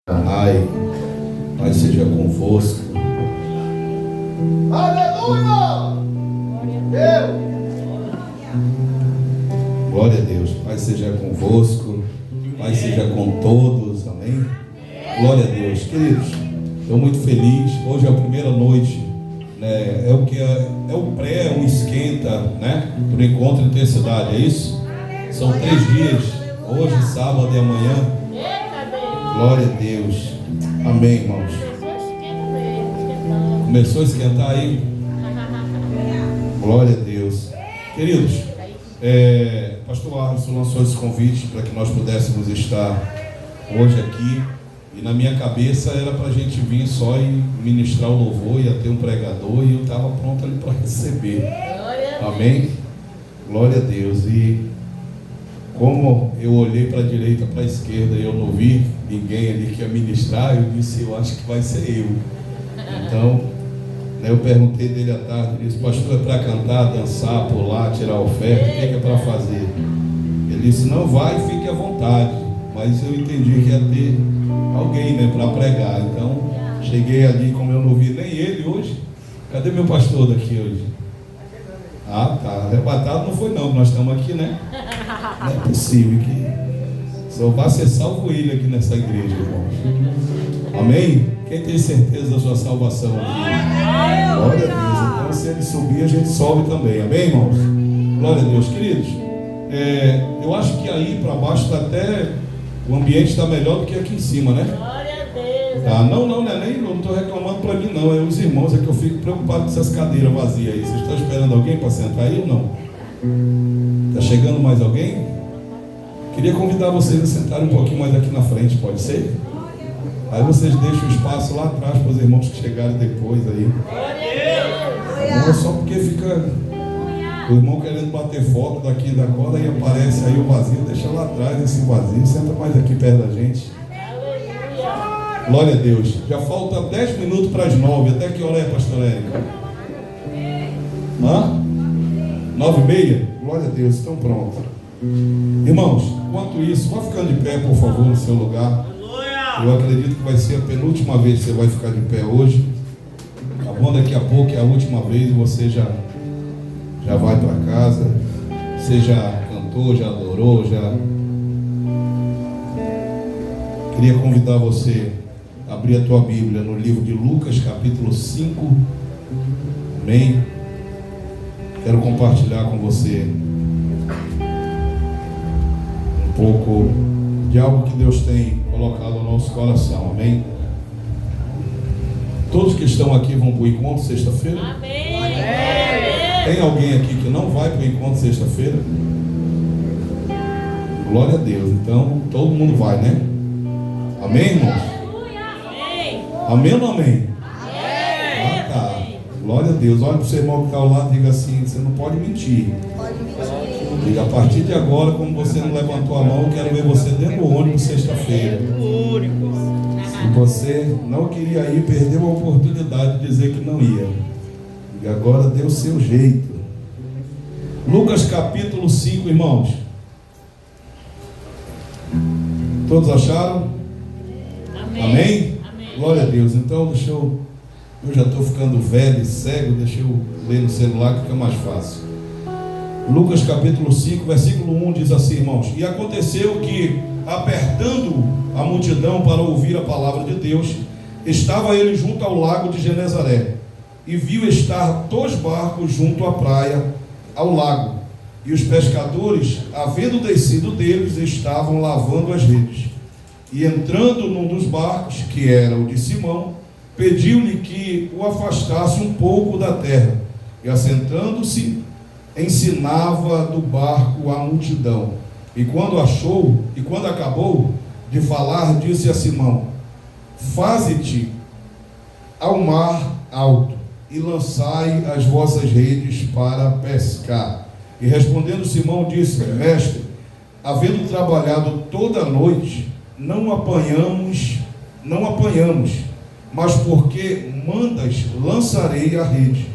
Paz seja convosco. Aleluia! Deus! Glória a Deus. Paz seja convosco. Paz seja com todos. Amém? Glória a Deus. Queridos, estou muito feliz. Hoje é a primeira noite, né? É o pré, um esquenta, né? Para o encontro Intensidade, é isso? São 3 dias. Hoje, sábado e amanhã. Glória a Deus. Amém, irmãos. Começou a esquentar aí? Glória a Deus. Queridos, pastor Alisson lançou esse convite para que nós pudéssemos estar hoje aqui. E na minha cabeça era para a gente vir só e ministrar o louvor, ia ter um pregador e eu estava pronto ali para receber. Amém? Glória a Deus. E como eu olhei para a direita, para a esquerda e eu não vi ninguém ali que ia ministrar, eu disse, eu acho que vai ser eu. Então, eu perguntei dele à tarde, ele disse, pastor, é para cantar, dançar, pular, tirar oferta, o que é para fazer? Ele disse, não, vai, fique à vontade. Mas eu entendi que ia ter alguém, né, para pregar. Então, cheguei ali, como eu não vi nem ele hoje. Cadê meu pastor daqui hoje? Ah, tá, arrebatado não foi não, nós estamos aqui, né? Não é possível que só vai ser salvo ele aqui nessa igreja, irmãos. Amém? Quem tem certeza da sua salvação aqui? Glória a Deus. Então, se ele subir, a gente sobe também. Amém, irmãos? Glória a Deus. Queridos, eu acho que aí para baixo está até... O ambiente está melhor do que aqui em cima, né? Glória a Deus. Tá? Não é nem... Eu não estou reclamando para mim, não. É os irmãos, é que eu fico preocupado com essas cadeiras vazias aí. Vocês estão esperando alguém para sentar aí ou não? Está chegando mais alguém? Queria convidar vocês a sentarem um pouquinho mais aqui na frente, pode ser? Aí vocês deixam o espaço lá atrás para os irmãos que chegarem depois aí. Não é só porque fica o irmão querendo bater foto daqui e da cola e aparece aí o vazio, deixa lá atrás esse vazio, senta mais aqui perto da gente. Glória a Deus. Já falta 10 minutos para as 9. Até que hora é, pastor Érico? 9h30? Glória a Deus, estão prontos. Irmãos, enquanto isso, vá ficando de pé, por favor, no seu lugar. Eu acredito que vai ser a penúltima vez que você vai ficar de pé hoje. Tá bom? Daqui a pouco é a última vez e você já vai para casa. Você já cantou, já adorou, já... Queria convidar você a abrir a tua Bíblia no livro de Lucas, capítulo 5. Amém? Quero compartilhar com você um pouco de algo que Deus tem colocado no nosso coração. Amém? Todos que estão aqui vão para o encontro sexta-feira? Amém. Tem alguém aqui que não vai para o encontro sexta-feira? Glória a Deus. Então, todo mundo vai, né? Amém, irmãos? Amém ou não amém? Ah, tá. Glória a Deus. Olha para o seu irmão que está ao lado e diga assim, você não pode mentir. Diga, a partir de agora, como você não levantou a mão, eu quero ver você dentro do ônibus sexta-feira. Se você não queria ir, perdeu a oportunidade de dizer que não ia. E agora dê o seu jeito. Lucas capítulo 5, irmãos. Todos acharam? Amém? Glória a Deus. Então deixa eu já estou ficando velho e cego, deixa eu ler no celular que fica mais fácil. Lucas capítulo 5, versículo 1 diz assim, irmãos: E aconteceu que, apertando a multidão para ouvir a palavra de Deus, estava ele junto ao lago de Genezaré, e viu estar 2 barcos junto à praia, ao lago, e os pescadores, havendo descido deles, estavam lavando as redes. E entrando num dos barcos, que era o de Simão, pediu-lhe que o afastasse um pouco da terra, e assentando-se, ensinava do barco a multidão. E quando acabou de falar, disse a Simão: Faze-te ao mar alto e lançai as vossas redes para pescar. E respondendo Simão, disse: Mestre, havendo trabalhado toda a noite, não apanhamos, mas porque mandas, lançarei a rede.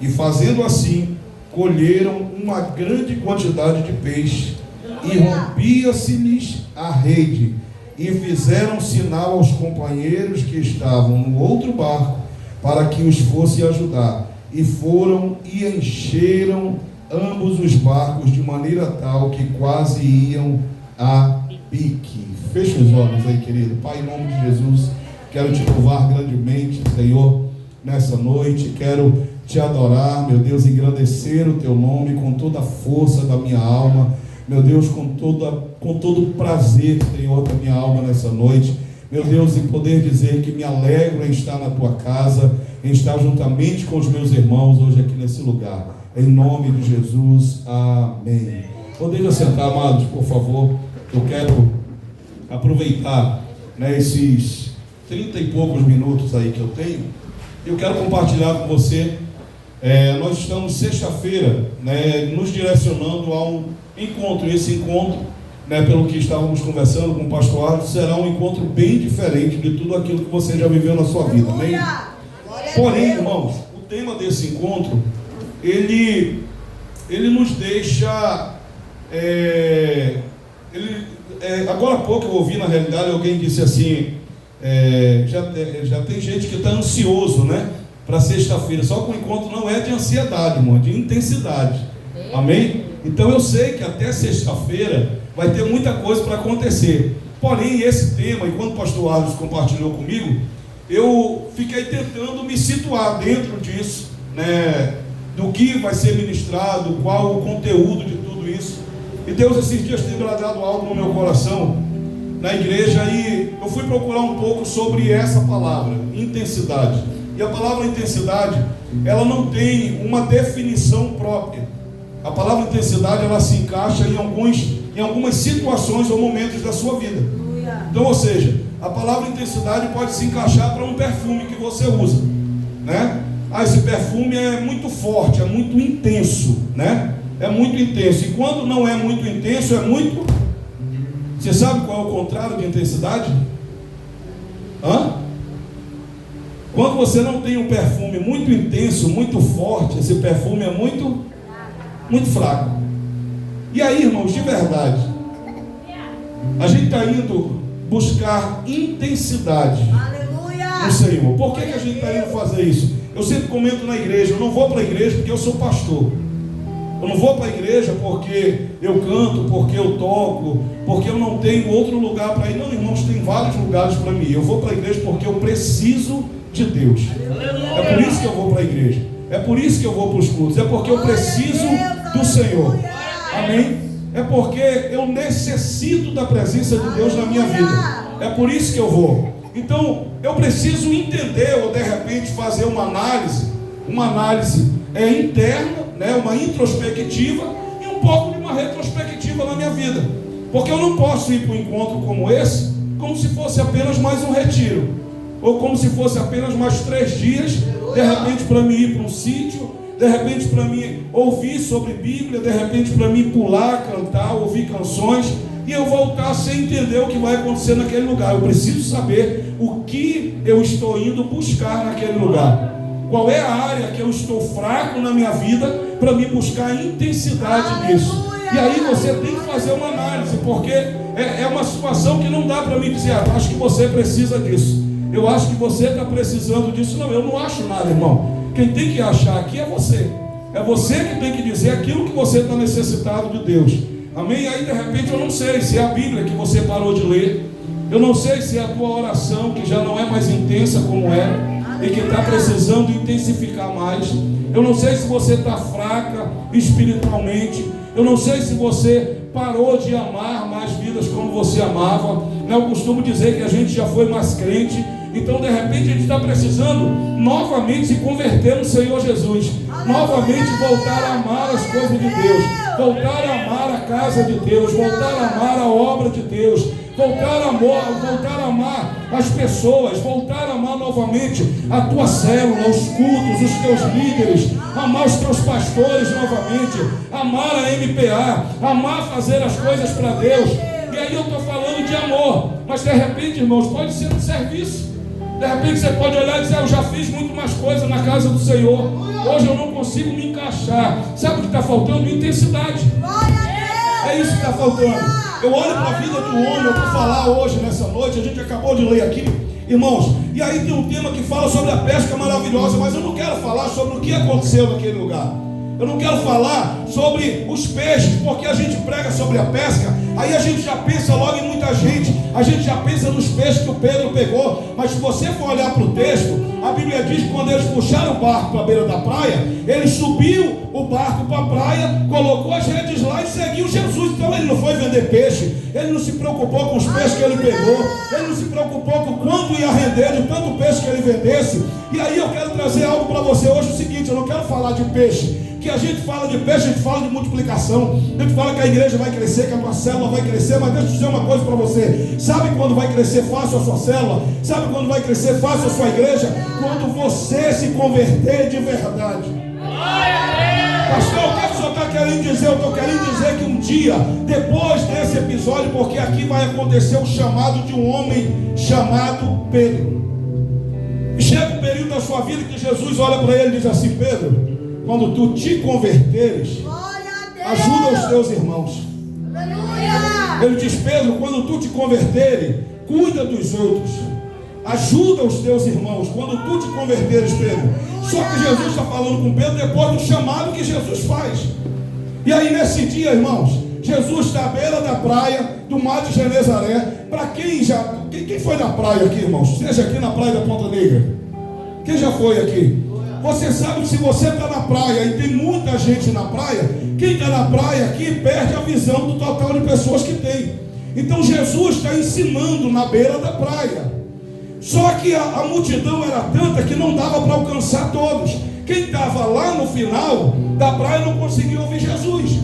E fazendo assim, colheram uma grande quantidade de peixe, e rompia-se-lhes a rede, e fizeram sinal aos companheiros que estavam no outro barco para que os fosse ajudar. E foram e encheram ambos os barcos de maneira tal que quase iam a pique. Feche os olhos aí, querido. Pai, em nome de Jesus, quero te louvar grandemente, Senhor, nessa noite. Quero te adorar, meu Deus, engrandecer o teu nome com toda a força da minha alma, meu Deus, com todo o prazer, Senhor, da minha alma nessa noite. Meu Deus, em poder dizer que me alegro em estar na tua casa, em estar juntamente com os meus irmãos hoje aqui nesse lugar. Em nome de Jesus, amém. Poderia sentar, amados, por favor. Eu quero aproveitar, esses 30 e poucos minutos aí que eu tenho. Eu quero compartilhar com você. Nós estamos sexta-feira, nos direcionando a um encontro. Esse encontro, pelo que estávamos conversando com o pastor Arthur, será um encontro bem diferente de tudo aquilo que você já viveu na sua vida, amém? Porém, irmãos, o tema desse encontro, ele nos deixa, agora há pouco eu ouvi, na realidade, alguém disse assim, já tem gente que está ansioso, para sexta-feira, só que o encontro não é de ansiedade, irmão, é de intensidade, amém? Então eu sei que até sexta-feira vai ter muita coisa para acontecer. Porém, esse tema, e quando o pastor Arthur compartilhou comigo, eu fiquei tentando me situar dentro disso, do que vai ser ministrado, qual o conteúdo de tudo isso. E Deus esses dias tem bradado algo no meu coração, na igreja, e eu fui procurar um pouco sobre essa palavra, intensidade. E a palavra intensidade, ela não tem uma definição própria. A palavra intensidade, ela se encaixa em algumas situações ou momentos da sua vida. Então, ou seja, a palavra intensidade pode se encaixar para um perfume que você usa, esse perfume é muito forte, é muito intenso, é muito intenso. E quando não é muito intenso, é muito... Você sabe qual é o contrário de intensidade? Quando você não tem um perfume muito intenso, muito forte, esse perfume é muito fraco. E aí, irmãos, de verdade, a gente está indo buscar intensidade no Senhor. Por que a gente está indo fazer isso? Eu sempre comento na igreja, eu não vou para a igreja porque eu sou pastor. Eu não vou para a igreja porque eu canto, porque eu toco, porque eu não tenho outro lugar para ir. Não, irmãos, tem vários lugares para mim. Eu vou para a igreja porque eu preciso de Deus. É por isso que eu vou para a igreja. É por isso que eu vou para os cultos. É porque eu preciso do Senhor. Amém? É porque eu necessito da presença de Deus na minha vida. É por isso que eu vou. Então, eu preciso entender, ou de repente fazer uma análise interna, uma introspectiva e um pouco de uma retrospectiva na minha vida. Porque eu não posso ir para um encontro como esse como se fosse apenas mais um retiro, ou como se fosse apenas mais 3 dias, de repente para mim ir para um sítio, de repente para mim ouvir sobre Bíblia, de repente para mim pular, cantar, ouvir canções, e eu voltar sem entender o que vai acontecer naquele lugar. Eu preciso saber o que eu estou indo buscar naquele lugar. Qual é a área que eu estou fraco na minha vida para me buscar intensidade nisso. E aí você tem que fazer uma análise, porque é uma situação que não dá para mim dizer, acho que você precisa disso, eu acho que você está precisando disso. Não, eu não acho nada, irmão. Quem tem que achar aqui é você. É você que tem que dizer aquilo que você está necessitado de Deus. Amém? Aí de repente eu não sei se é a Bíblia que você parou de ler, eu não sei se é a tua oração que já não é mais intensa como era e que está precisando intensificar mais. Eu não sei se você está fraca espiritualmente. Eu não sei se você parou de amar mais vidas como você amava. Eu costumo dizer que a gente já foi mais crente. Então de repente a gente está precisando novamente se converter no Senhor Jesus, novamente voltar a amar as coisas de Deus, voltar a amar a casa de Deus, voltar a amar a obra de Deus, voltar a amar as pessoas, voltar a amar novamente a tua célula, os cultos, os teus líderes, amar os teus pastores novamente, amar a MPA, amar fazer as coisas para Deus. E aí eu estou falando de amor, mas de repente, irmãos, pode ser um serviço. De repente você pode olhar e dizer, eu já fiz muito mais coisa na casa do Senhor, hoje eu não consigo me encaixar. Sabe o que está faltando? Intensidade. É isso que está faltando. Eu olho para a vida de um homem, eu vou falar hoje, nessa noite, a gente acabou de ler aqui, irmãos, e aí tem um tema que fala sobre a pesca maravilhosa, mas eu não quero falar sobre o que aconteceu naquele lugar. Eu não quero falar sobre os peixes, porque a gente prega sobre a pesca, aí a gente já pensa logo em muita gente, a gente já pensa nos peixes que o Pedro pegou, mas se você for olhar para o texto, a Bíblia diz que quando eles puxaram o barco para a beira da praia, ele subiu o barco para a praia, colocou as redes lá e seguiu Jesus. Então ele não foi vender peixe, ele não se preocupou com os peixes que ele pegou, ele não se preocupou com quanto ia render de tanto peixe que ele vendesse. E aí eu quero trazer algo para você hoje, o seguinte: eu não quero falar de peixe, que a gente fala de peixe, a gente fala de multiplicação, a gente fala que a igreja vai crescer, que a tua célula vai crescer, mas deixa eu dizer uma coisa para você: sabe quando vai crescer fácil a sua célula? Sabe quando vai crescer fácil a sua igreja? Quando você se converter de verdade. Pastor, o que o senhor está querendo dizer? Eu estou querendo dizer que um dia, depois desse episódio, porque aqui vai acontecer o chamado de um homem chamado Pedro. E chega um período da sua vida que Jesus olha para ele e diz assim: Pedro, quando tu te converteres, ajuda os teus irmãos. Aleluia. Ele diz: Pedro, quando tu te converteres, cuida dos outros, ajuda os teus irmãos. Quando tu te converteres, Pedro. Só que Jesus está falando com Pedro depois do chamado que Jesus faz. E aí nesse dia, irmãos, Jesus está à beira da praia do mar de Genezaré. Para quem foi na praia aqui, irmãos? Seja aqui na praia da Ponta Negra. Quem já foi aqui? Você sabe que se você está na praia e tem muita gente na praia, quem está na praia aqui perde a visão do total de pessoas que tem. Então Jesus está ensinando na beira da praia. Só que a multidão era tanta que não dava para alcançar todos. Quem estava lá no final da praia não conseguia ouvir Jesus.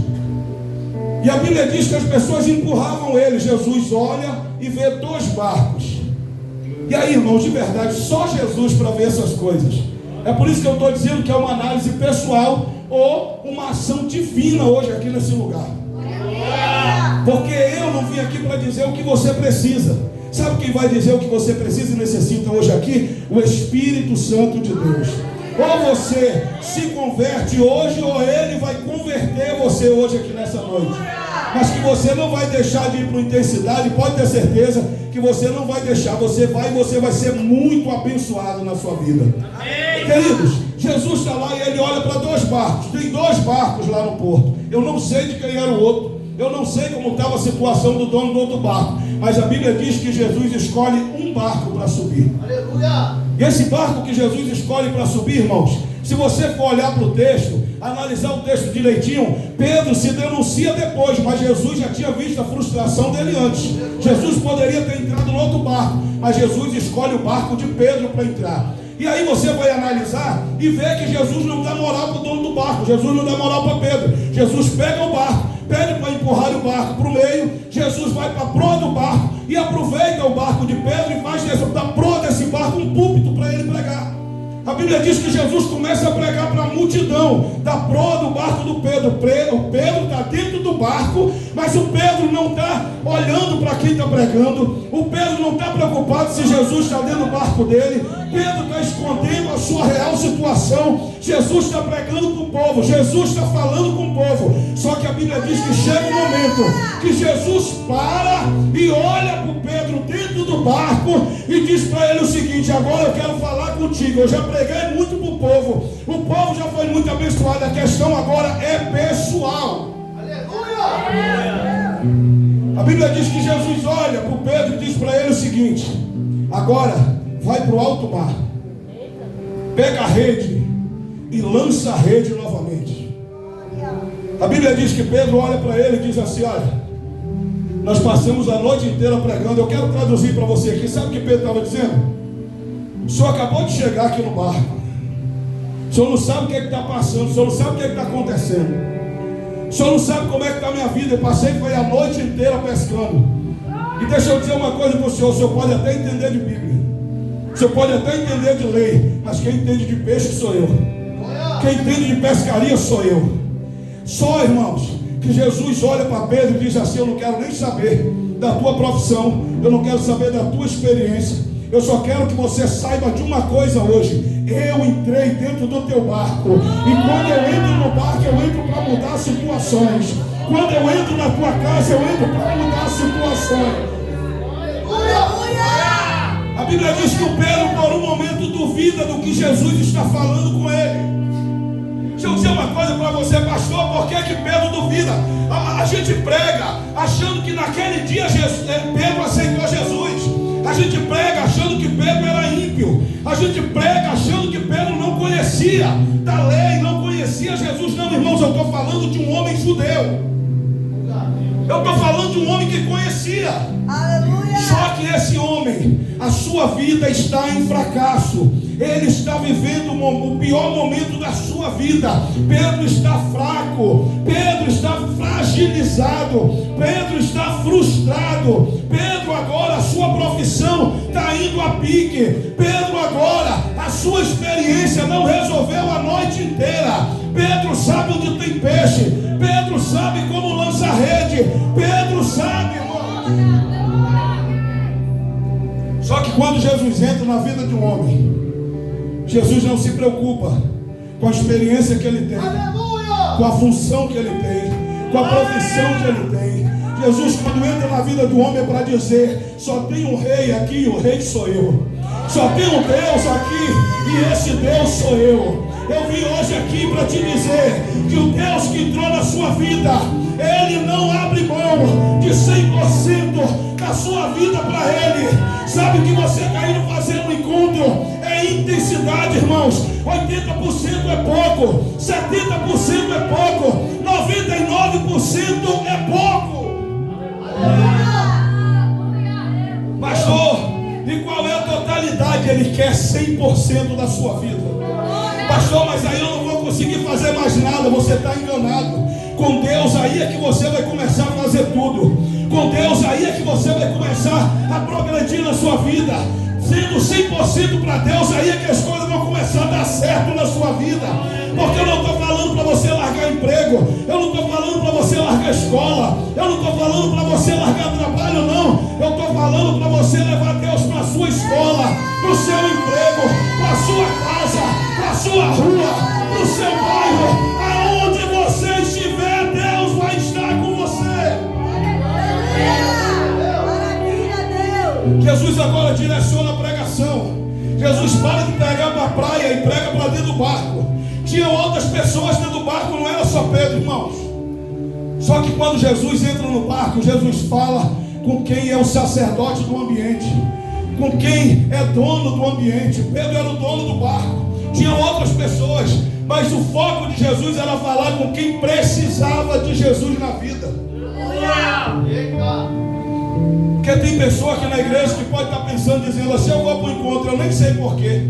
E a Bíblia diz que as pessoas empurravam ele. Jesus olha e vê 2 barcos. E aí, irmãos, de verdade, só Jesus para ver essas coisas. É por isso que eu estou dizendo que é uma análise pessoal ou uma ação divina hoje aqui nesse lugar. Porque eu não vim aqui para dizer o que você precisa. Sabe quem vai dizer o que você precisa e necessita hoje aqui? O Espírito Santo de Deus. Ou você se converte hoje, ou Ele vai converter você hoje aqui nessa noite. Mas que você não vai deixar de ir para a intensidade, pode ter certeza que você não vai deixar. Você vai ser muito abençoado na sua vida. Queridos, Jesus está lá e Ele olha para 2 barcos. Tem 2 barcos lá no porto. Eu não sei de quem era o outro. Eu não sei como estava a situação do dono do outro barco. Mas a Bíblia diz que Jesus escolhe um barco para subir. Aleluia! E esse barco que Jesus escolhe para subir, irmãos, se você for olhar para o texto, analisar o texto direitinho, Pedro se denuncia depois, mas Jesus já tinha visto a frustração dele antes. Jesus poderia ter entrado no outro barco, mas Jesus escolhe o barco de Pedro para entrar. E aí você vai analisar e ver que Jesus não dá moral para o dono do barco. Jesus não dá moral para Pedro. Jesus pega o barco, pede para empurrar o barco para o meio. Jesus vai para a proa do barco e aproveita o barco de Pedro e faz da proa desse barco um púlpito para ele pregar. A Bíblia diz que Jesus começa a pregar para a multidão da proa do barco do Pedro. O Pedro está dentro do barco, mas o Pedro não está olhando para quem está pregando. O Pedro não está preocupado se Jesus está dentro do barco dele. Pedro está escondendo a sua real situação. Jesus está pregando com o povo, Jesus está falando com o povo. Só que a Bíblia diz que chega um momento que Jesus para e olha para o Pedro dentro do barco e diz para ele o seguinte: agora eu quero falar contigo. Eu já preguei muito para o povo já foi muito abençoado. A questão agora é pessoal. Aleluia! A Bíblia diz que Jesus olha para o Pedro e diz para ele o seguinte: agora vai para o alto mar, pega a rede e lança a rede novamente. A Bíblia diz que Pedro olha para ele e diz assim: olha, nós passamos a noite inteira pregando. Eu quero traduzir para você aqui. Sabe o que Pedro estava dizendo? O senhor acabou de chegar aqui no barco. O senhor não sabe o que é que está passando. O senhor não sabe o que é que está acontecendo. O senhor não sabe como é que está a minha vida. Eu passei foi a noite inteira pescando. E deixa eu dizer uma coisa para o senhor pode até entender de Bíblia, o senhor pode até entender de lei, mas quem entende de peixe sou eu. Quem entende de pescaria sou eu. Só, irmãos, que Jesus olha para Pedro e diz assim: eu não quero nem saber da tua profissão, eu não quero saber da tua experiência. Eu só quero que você saiba de uma coisa hoje: eu entrei dentro do teu barco, e quando eu entro no barco, eu entro para mudar situações. Quando eu entro na tua casa, eu entro para mudar situações. A Bíblia diz que o Pedro, por um momento, duvida do que Jesus está falando com ele. Deixa eu dizer uma coisa para você, pastor. Por que Pedro duvida? A gente prega achando que naquele dia Pedro aceitou Jesus. A gente prega achando que Pedro era ímpio. A gente prega achando que Pedro não conhecia da lei, não conhecia Jesus. Não, irmãos, eu estou falando de um homem judeu. Eu estou falando de um homem que conhecia. Aleluia. Só que esse homem, a sua vida está em fracasso. Ele está vivendo o pior momento da sua vida. Pedro está fraco. Pedro está fragilizado. Pedro está frustrado. Pedro agora, a sua profissão está indo a pique. Pedro agora, a sua experiência não resolveu a noite inteira. Pedro sabe onde tem peixe. Pedro sabe como lança rede. Pedro sabe, irmão. Só que quando Jesus entra na vida de um homem, Jesus não se preocupa com a experiência que ele tem, com a função que ele tem, com a profissão que ele tem. Jesus, quando entra na vida do homem, é para dizer: só tem um rei aqui e o rei sou eu. Só tem um Deus aqui e esse Deus sou eu. Eu vim hoje aqui para te dizer que o Deus que entrou na sua vida, Ele não abre mão de 100% da sua vida para Ele. Sabe o que você está indo fazer no encontro? É intensidade, irmãos. 80% é pouco, 70% é pouco, 99% é pouco. Pastor, e qual é a totalidade? Ele quer 100% da sua vida. Pastor, mas aí eu não vou conseguir fazer mais nada. Você está enganado. Com Deus aí é que você vai começar a fazer tudo. Com Deus aí é que você vai começar a progredir na sua vida. Sendo 100% para Deus, aí é que as coisas vão começar a dar certo na sua vida. Porque eu não estou falando para você largar emprego. Eu não estou falando para você largar escola. Eu não estou falando para você largar trabalho, não. Eu estou falando para você levar Deus para a sua escola, para o seu emprego, para a sua casa, para a sua rua, para o seu bairro. Aonde você estiver, Deus vai estar com você. Jesus agora direciona a pregação. Jesus para de pregar para a praia e prega para dentro do barco. Tinha outras pessoas dentro do barco, não era só Pedro, irmãos. Só que quando Jesus entra no barco, Jesus fala com quem é o sacerdote do ambiente, com quem é dono do ambiente. Pedro era o dono do barco. Tinha outras pessoas, mas o foco de Jesus era falar com quem precisava de Jesus na vida. Porque tem pessoa aqui na igreja que pode estar pensando, dizendo assim: eu vou para o encontro, eu nem sei porquê,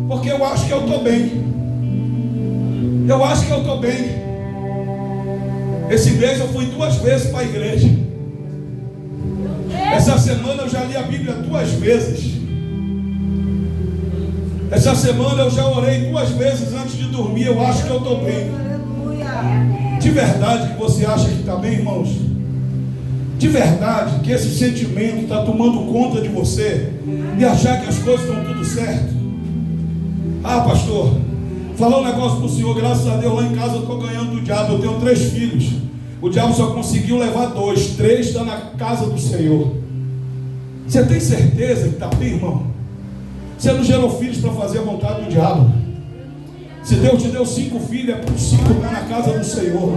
porque eu acho que eu estou bem. Eu acho que eu estou bem. Esse mês eu fui 2 vezes para a igreja. Essa semana eu já li a Bíblia 2 vezes. Essa semana eu já orei 2 vezes antes de dormir. Eu acho que eu estou bem. De verdade que você acha que está bem, irmãos? De verdade que esse sentimento está tomando conta de você e achar que as coisas estão tudo certo? Ah, pastor, falar um negócio para o senhor. Graças a Deus lá em casa eu estou ganhando do diabo. Eu tenho 3 filhos. O diabo só conseguiu levar 2. 3 estão na casa do Senhor. Você tem certeza que está bem, irmão? Você não gerou filhos para fazer a vontade do diabo. Se Deus te deu 5 filhos, é para os 5 estar na casa do Senhor.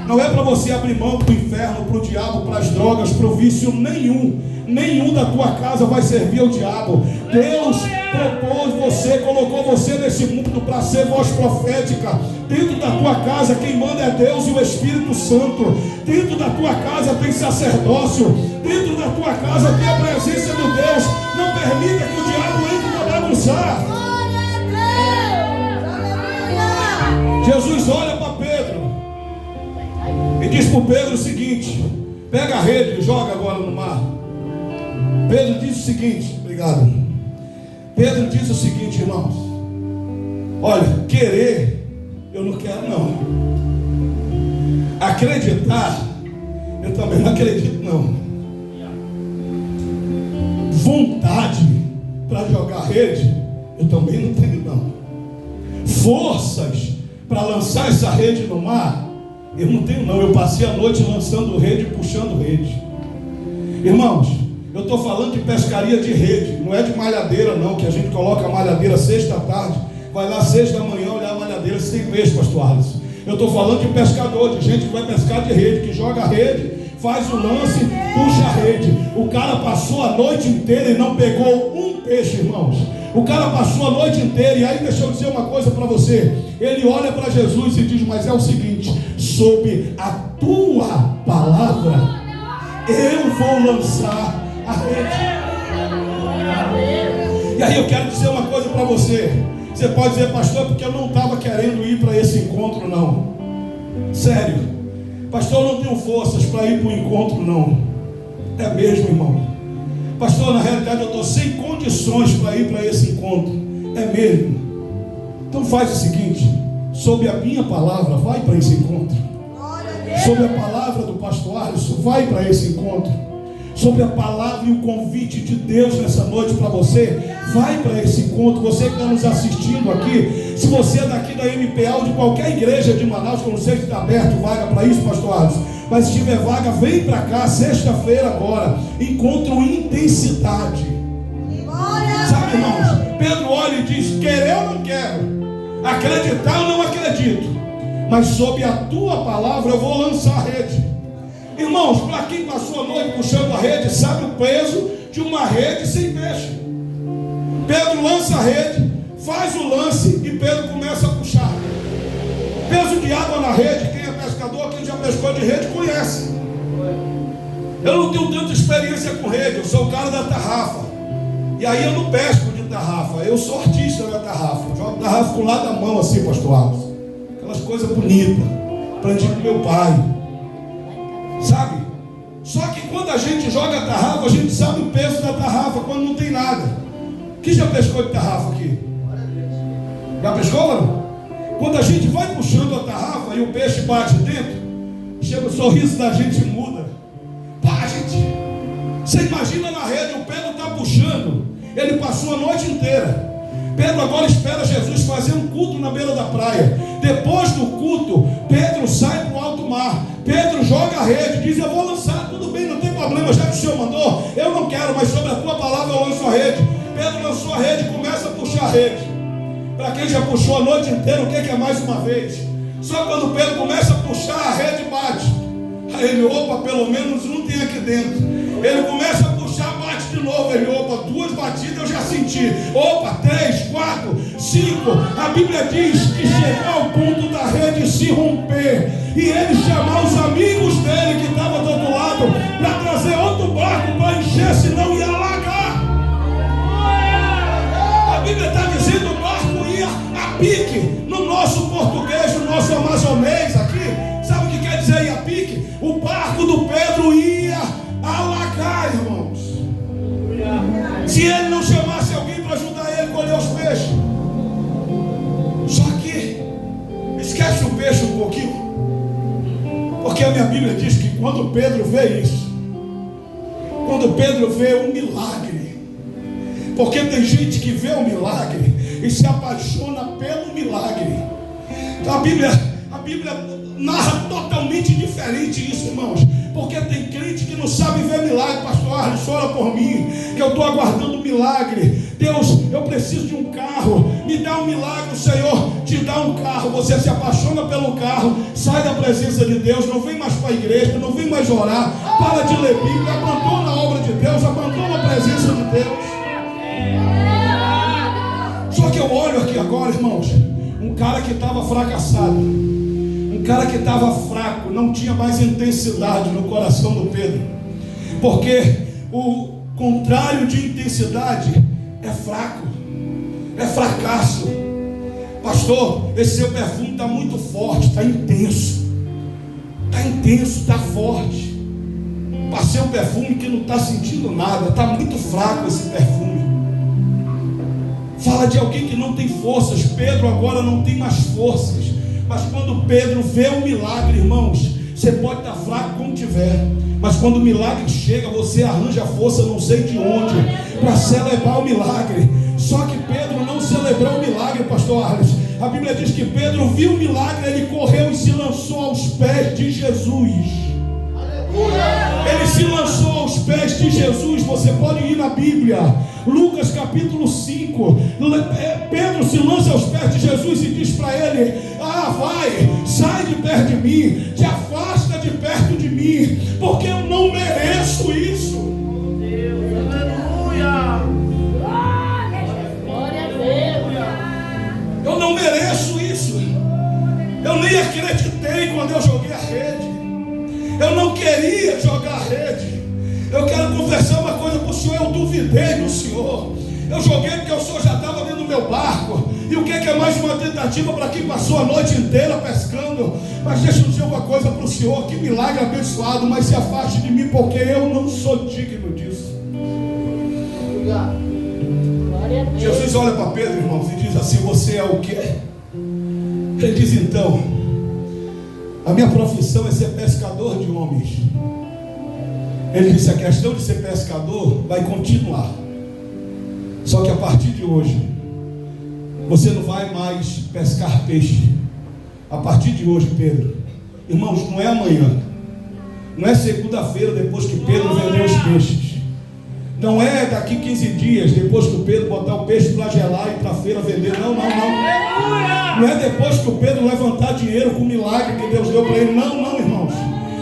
Não é para você abrir mão para o inferno, para o diabo, para as drogas, para o vício nenhum. Nenhum da tua casa vai servir ao diabo. Deus propôs você, colocou você nesse mundo para ser voz profética. Dentro da tua casa quem manda é Deus e o Espírito Santo. Dentro da tua casa tem sacerdócio. Dentro da tua casa tem a presença de Deus. Não permita que o diabo entre para bagunçar. Jesus olha para Pedro e diz para o Pedro o seguinte: pega a rede e joga agora no mar. Pedro diz o seguinte, obrigado. Pedro diz o seguinte, irmãos: olha, querer, eu não quero não. Acreditar, eu também não acredito não. Vontade para jogar rede, eu também não tenho não. Forças para lançar essa rede no mar, Eu não tenho não, eu passei a noite lançando rede e puxando rede. Irmãos, eu estou falando de pescaria de rede, não é de malhadeira não, que a gente coloca a malhadeira 6 da tarde, vai lá 6 da manhã olhar a malhadeira se tem peixe, pastor Alisson. Eu estou falando de pescador, de gente que vai pescar de rede, que joga a rede, faz o lance, puxa a rede. O cara passou a noite inteira e não pegou um peixe, irmãos. O cara passou a noite inteira, e aí deixa eu dizer uma coisa para você. Ele olha para Jesus e diz, mas é o seguinte, sob a tua palavra, eu vou lançar a rede. E aí eu quero dizer uma coisa para você. Você pode dizer, pastor, porque eu não estava querendo ir para esse encontro não. Sério, pastor, eu não tenho forças para ir para o encontro não. É mesmo, irmão. Pastor, na realidade eu estou sem condições para ir para esse encontro. É mesmo. Então faz o seguinte, sob a minha palavra, vai para esse encontro. Sob a palavra do pastor Alisson, vai para esse encontro. Sobre a palavra e o convite de Deus nessa noite para você, vai para esse encontro. Você que está nos assistindo aqui, se você é daqui da MPA ou de qualquer igreja de Manaus, que eu não sei se está aberto vaga para isso, pastor Alisson, mas se tiver vaga, vem para cá, sexta-feira agora, encontro intensidade. Sabe, irmãos, Pedro olha e diz, querer eu não quero, acreditar eu não acredito, mas sob a tua palavra eu vou lançar a rede. Irmãos, para quem passou a noite puxando a rede, sabe o peso de uma rede sem peixe. Pedro lança a rede, faz o lance e Pedro começa a puxar. Peso de água na rede, quem é pescador, quem já pescou de rede conhece. Eu não tenho tanta experiência com rede, eu sou o cara da tarrafa. E aí eu não pesco de tarrafa, eu sou artista da tarrafa. Eu jogo tarrafa com o lado da mão assim, pastor Alisson. Aquelas coisas bonitas, aprendi com meu pai. Sabe? Só que quando a gente joga a tarrafa, a gente sabe o peso da tarrafa quando não tem nada. Quem já pescou de tarrafa aqui? Já pescou, mano? Quando a gente vai puxando a tarrafa e o peixe bate dentro, chega o sorriso da gente muda. Pá, gente, você imagina na rede, o Pedro está puxando, ele passou a noite inteira. Pedro agora espera Jesus fazer um culto na beira da praia. Depois do culto, Pedro sai para o alto mar. Pedro joga a rede, diz, eu vou lançar, tudo bem, não tem problema, já que o Senhor mandou, eu não quero, mas sobre a tua palavra eu lanço a rede. Pedro lançou a rede e começa a puxar a rede. Para quem já puxou a noite inteira, o que é mais uma vez? Só quando Pedro começa a puxar, a rede bate. Aí ele, opa, pelo menos um tem aqui dentro. Ele começa a puxar, bate de novo. Ele, opa, 2 batidas eu já senti. Opa, 3, 4, 5. A Bíblia diz que chegou ao ponto da rede se romper e ele chamar os amigos dele que estavam do outro lado para trazer outro barco para encher, senão ia alagar. A Bíblia está dizendo que o barco ia a pique. No nosso português, no nosso amazonês aqui, sabe o que quer dizer ir a pique? O barco do Pedro ia alagar, irmãos. Se ele não chamasse alguém para ajudar ele a colher os peixes. Só que esquece o peixe um pouquinho, porque a minha Bíblia diz que quando Pedro vê isso, quando Pedro vê um milagre, porque tem gente que vê o milagre e se apaixona pelo milagre. Então a Bíblia narra totalmente diferente isso, irmãos. Porque tem crente que não sabe ver milagre. Pastor Arles, ora por mim, que eu estou aguardando um milagre. Deus, eu preciso de um carro, me dá um milagre. O Senhor te dá um carro, você se apaixona pelo carro, sai da presença de Deus, não vem mais para a igreja, não vem mais orar, para de ler Bíblia, abandona a obra de Deus, abandona a presença de Deus. Só que eu olho aqui agora, irmãos, um cara que estava fracassado, um cara que estava fraco, não tinha mais intensidade no coração do Pedro, porque o contrário de intensidade é fraco, é fracasso. Pastor, esse seu perfume está muito forte, está intenso, está forte. Passei um perfume que não está sentindo nada, está muito fraco esse perfume. Fala de alguém que não tem forças. Pedro agora não tem mais forças, mas quando Pedro vê um milagre, irmãos, você pode estar fraco como tiver, mas quando o milagre chega, você arranja força não sei de onde para celebrar o milagre. Só que Pedro não celebrou o milagre, pastor Arles. A Bíblia diz que Pedro viu o milagre, ele correu e se lançou aos pés de Jesus. Ele se lançou aos pés de Jesus. Você pode ir na Bíblia, Lucas capítulo 5. Pedro se lança aos pés de Jesus e diz para ele: vai, sai de perto de mim, te afasta de perto de mim, porque eu não mereço isso. Eu não mereço isso. Eu nem acreditei quando eu joguei a rede. Eu não queria jogar a rede. Eu quero confessar uma coisa para o Senhor. Eu duvidei do Senhor. Eu joguei porque o Senhor já estava dentro do meu barco. E o que é mais uma tentativa para quem passou a noite inteira pescando? Mas deixa eu dizer uma coisa para o Senhor: que milagre abençoado, mas se afaste de mim, porque eu não sou digno disso. Jesus olha para Pedro, irmãos, e diz assim: você é o quê? Ele diz: então, a minha profissão é ser pescador de homens. Ele disse: a questão de ser pescador vai continuar. Só que a partir de hoje, você não vai mais pescar peixe. A partir de hoje, Pedro, irmãos, não é amanhã, não é segunda-feira depois que Pedro vendeu os peixes, não é daqui 15 dias depois que o Pedro botar o peixe para gelar e para a feira vender. Não. Não é depois que o Pedro levantar dinheiro com o milagre que Deus deu para ele. Não, irmãos.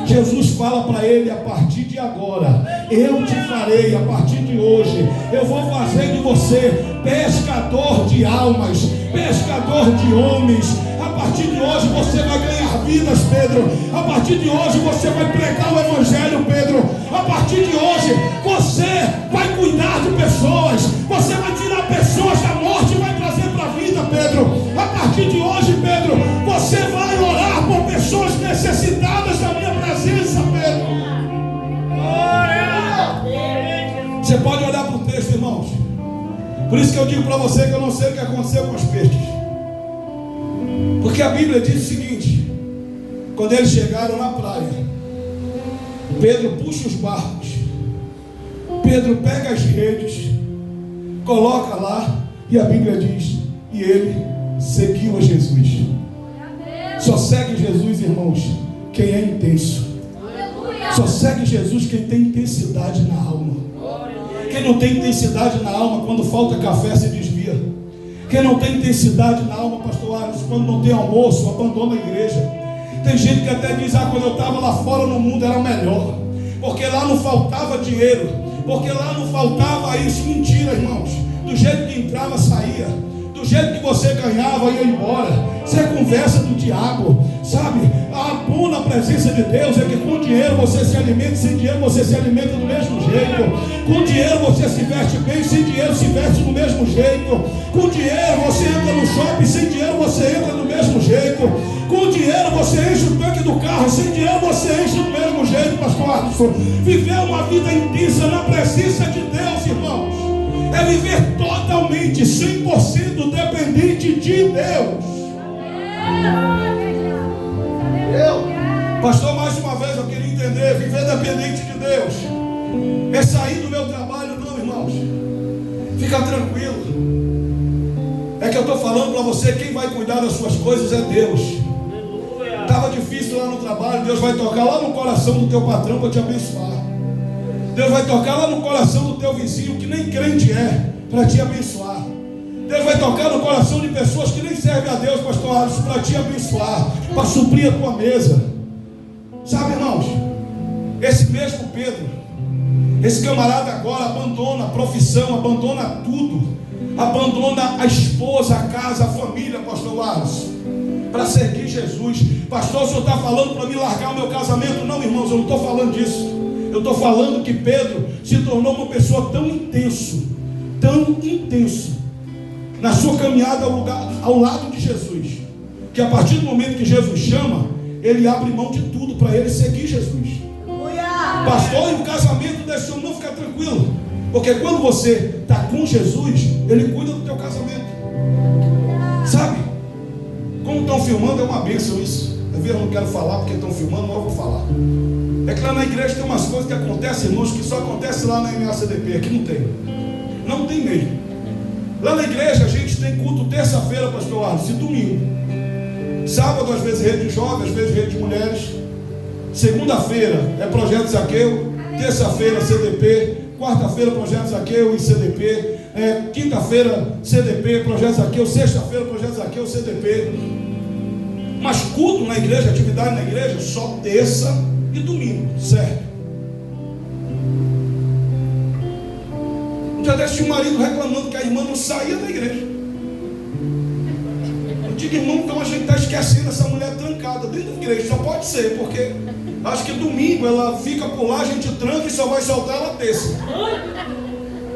Jesus fala para ele: a partir de agora, eu te farei, a partir de hoje, eu vou fazer de você pescador de almas, pescador de homens. A partir de hoje você vai ganhar vidas, Pedro. A partir de hoje você vai pregar o Evangelho, Pedro. A partir de hoje você vai cuidar de pessoas. Você vai tirar pessoas da morte e vai trazer para a vida, Pedro. A partir de hoje, Pedro, você vai orar por pessoas necessitadas da minha presença, Pedro. Você pode olhar para o texto, irmãos. Por isso que eu digo para você que eu não sei o que aconteceu com os peixes. Porque a Bíblia diz o seguinte: quando eles chegaram na praia, Pedro puxa os barcos, Pedro pega as redes, coloca lá, e a Bíblia diz: e ele seguiu a Jesus. Só segue Jesus, irmãos, quem é intenso. Só segue Jesus quem tem intensidade na alma. Quem não tem intensidade na alma, quando falta café se desvia. Quem não tem intensidade na alma, pastor Aros, quando não tem almoço, abandona a igreja. Tem gente que até diz: quando eu estava lá fora no mundo era melhor, porque lá não faltava dinheiro, porque lá não faltava isso. Mentira, irmãos. Do jeito que entrava, saía. Do jeito que você ganhava, ia embora. Isso é conversa do diabo, sabe? A bom na presença de Deus é que com dinheiro você se alimenta, sem dinheiro você se alimenta do mesmo jeito. Com dinheiro você se veste bem, sem dinheiro se veste do mesmo jeito. Com dinheiro você entra no shopping, sem dinheiro você entra do mesmo jeito. Com dinheiro você enche o tanque do carro, sem dinheiro você enche do mesmo jeito, pastor Alisson. Viver uma vida intensa na presença de Deus, irmãos, é viver totalmente, 100% dependente de Deus. Pastor, mais uma vez eu queria entender: viver dependente de Deus é sair do meu trabalho? Não, irmãos, fica tranquilo. É que eu estou falando para você: quem vai cuidar das suas coisas é Deus. Estava difícil lá no trabalho, Deus vai tocar lá no coração do teu patrão para te abençoar. Deus vai tocar lá no coração do teu vizinho que nem crente é, para te abençoar. Deus vai tocar no coração de pessoas que nem servem a Deus, pastor Alisson, para te abençoar, para suprir a tua mesa. Sabe, irmãos, esse mesmo Pedro, esse camarada agora abandona a profissão, abandona tudo, abandona a esposa, a casa, a família, pastor Alisson, para seguir Jesus. Pastor, o senhor está falando para me largar o meu casamento? Não, irmãos, eu não estou falando disso. Eu estou falando que Pedro se tornou uma pessoa tão intenso na sua caminhada ao lado de Jesus, que a partir do momento que Jesus chama, ele abre mão de tudo para ele seguir Jesus. Pastor, e o casamento desse homem não fica tranquilo, porque quando você está com Jesus, ele cuida do teu casamento. Sabe? Como estão filmando, é uma bênção isso. Eu não quero falar porque estão filmando, mas eu vou falar. É que lá na igreja tem umas coisas que acontecem, irmãos, que só acontece lá na MACDP. Aqui não tem. Não tem mesmo. Lá na igreja a gente tem culto terça-feira, pastor Arles, e domingo. Sábado às vezes rede de jovens, às vezes rede de mulheres. Segunda-feira é Projeto Zaqueu. Terça-feira CDP. Quarta-feira Projeto Zaqueu e CDP. Quinta-feira CDP, Projeto Zaqueu. Sexta-feira Projeto Zaqueu, CDP. Mas culto na igreja, atividade na igreja, só terça e domingo, certo? Um dia desse tinha um marido reclamando que a irmã não saía da igreja. Eu digo, irmão, então a gente está esquecendo essa mulher trancada dentro da igreja. Só pode ser, porque acho que domingo ela fica por lá, a gente tranca e só vai soltar ela terça.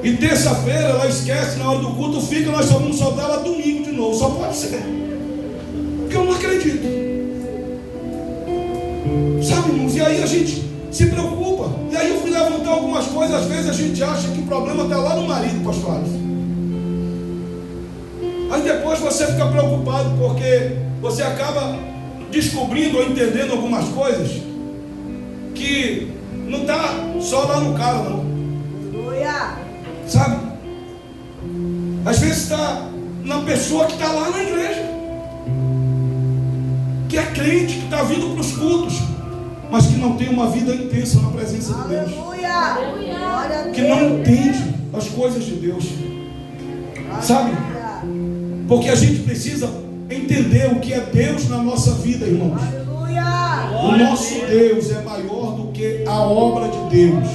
E terça-feira ela esquece na hora do culto, fica, nós só vamos soltar ela domingo de novo. Só pode ser. Porque eu não acredito. Sabe, irmãos? E aí a gente se preocupa. E aí eu fui levantar algumas coisas. Às vezes a gente acha que o problema está lá no marido, pastor Alisson. Aí depois você fica preocupado porque você acaba descobrindo ou entendendo algumas coisas que não está só lá no cara, não. Sabe? Às vezes está na pessoa que está lá na igreja, que é crente, que está vindo para os cultos, mas que não tem uma vida intensa na presença de Deus. Que não entende as coisas de Deus. Sabe? Porque a gente precisa entender o que é Deus na nossa vida, irmãos. O nosso Deus é maior do que a obra de Deus.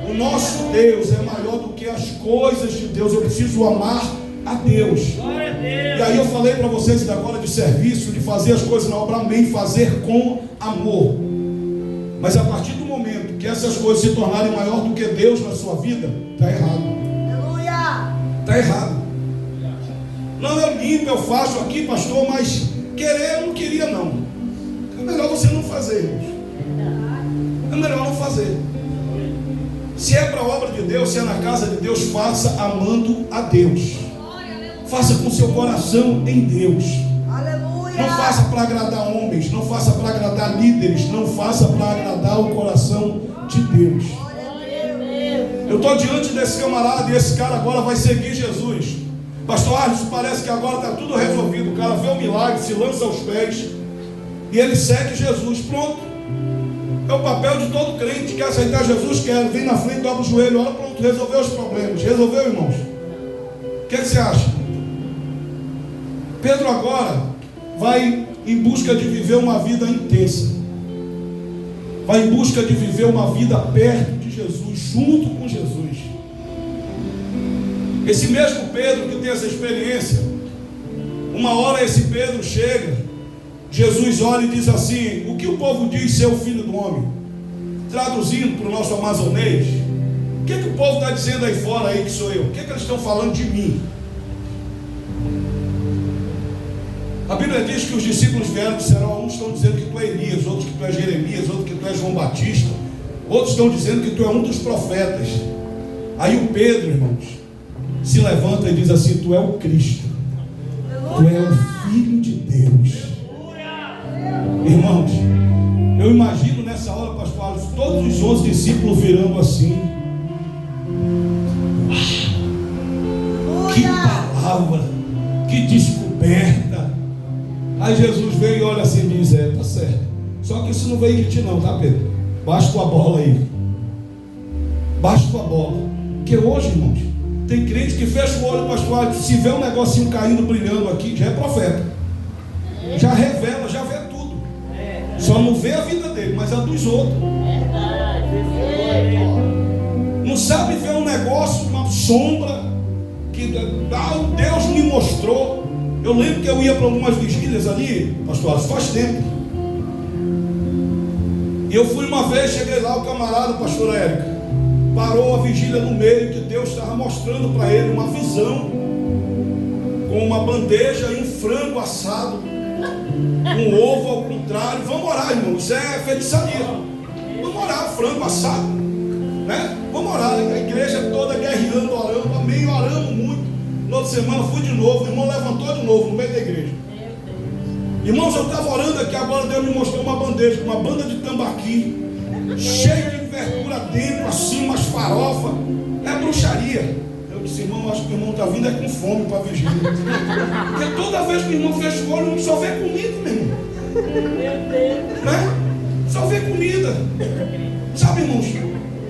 O nosso Deus é maior do que as coisas de Deus. Eu preciso amar a Deus. E aí eu falei para vocês agora de serviço, de fazer as coisas na obra, amém, fazer com amor. Mas a partir do momento que essas coisas se tornarem maior do que Deus na sua vida, está errado. Está errado. Não, eu limpo, eu faço aqui, pastor, mas querer eu não queria não. É melhor você não fazer, irmãos. É melhor não fazer. Se é para a obra de Deus, se é na casa de Deus, faça amando a Deus. Faça com seu coração em Deus. Não faça para agradar homens, não faça para agradar líderes, não faça para agradar o coração de Deus. Eu estou diante desse camarada e esse cara agora vai seguir Jesus. Pastor Arles, parece que agora está tudo resolvido. O cara vê o milagre, se lança aos pés e ele segue Jesus. Pronto. É o papel de todo crente que quer aceitar Jesus, quer vir na frente, dobra o joelho, olha, pronto, resolveu os problemas. Resolveu, irmãos? O que você acha? Pedro agora vai em busca de viver uma vida intensa. Vai em busca de viver uma vida perto de Jesus, junto com Jesus. Esse mesmo Pedro que tem essa experiência, uma hora esse Pedro chega, Jesus olha e diz assim: o que o povo diz ser o filho do homem? Traduzindo para o nosso amazonês, o que o povo está dizendo aí fora aí que sou eu? O que eles estão falando de mim? A Bíblia diz que os discípulos vieram e disseram: uns estão dizendo que tu é Elias, outros que tu é Jeremias, outros que tu é João Batista, outros estão dizendo que tu é um dos profetas. Aí o Pedro, irmãos, se levanta e diz assim: tu é o Cristo, tu é o Filho de Deus. Irmãos, eu imagino nessa hora, pastor Alisson, todos os 11 discípulos virando assim: que palavra, que descoberta. Aí Jesus veio e olha assim e diz: tá certo, só que isso não veio de ti não, tá, Pedro? Baixa tua bola aí, baixa tua bola. Porque hoje, irmãos, tem crente que fecha o olho, pastor Alisson, se vê um negocinho caindo, brilhando aqui, já é profeta, já revela, já vê tudo. Só não vê a vida dele, mas a dos outros. Não sabe ver um negócio, uma sombra que Deus me mostrou. Eu lembro que eu ia para algumas vigílias ali, pastor, faz tempo. E eu fui uma vez, cheguei lá, o camarada, pastor Érica, parou a vigília no meio, que Deus estava mostrando para ele uma visão, com uma bandeja e um frango assado, um ovo ao contrário. Vamos orar, irmão, isso é feitiçaria. Vamos orar, frango assado, né? Vamos orar, a igreja toda guerreando, orando, amém, oramos muito. Na outra semana fui de novo, o irmão levantou de novo no meio da igreja. Irmãos, eu estava orando aqui, agora Deus me mostrou uma bandeja, uma banda de tambaqui, cheia de verdura dentro, assim, umas farofas. É bruxaria. Eu Eu disse, irmão, acho que o irmão está vindo é com fome para a vigília. Porque toda vez que o irmão fecha o olho, só vê comida, meu irmão. Né? Só vê comida. Sabe, irmãos?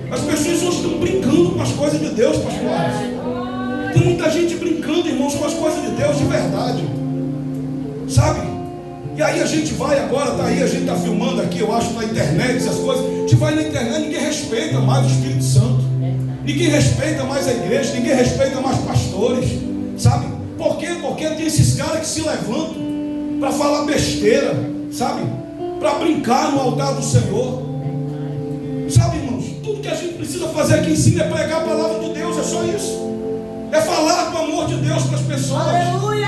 As pessoas hoje estão brincando com as coisas de Deus, pastores. Tem muita gente brincando, irmãos, com as coisas de Deus de verdade. Sabe? E aí a gente vai agora, tá aí, a gente está filmando aqui, eu acho, na internet, essas coisas. A gente vai na internet, ninguém respeita mais o Espírito Santo. Ninguém respeita mais a igreja, ninguém respeita mais pastores. Sabe? Por quê? Porque tem esses caras que se levantam para falar besteira, sabe? Para brincar no altar do Senhor. Sabe, irmãos? Tudo que a gente precisa fazer aqui em cima é pregar a palavra de Deus, é só isso. É falar do amor de Deus para as pessoas. Aleluia!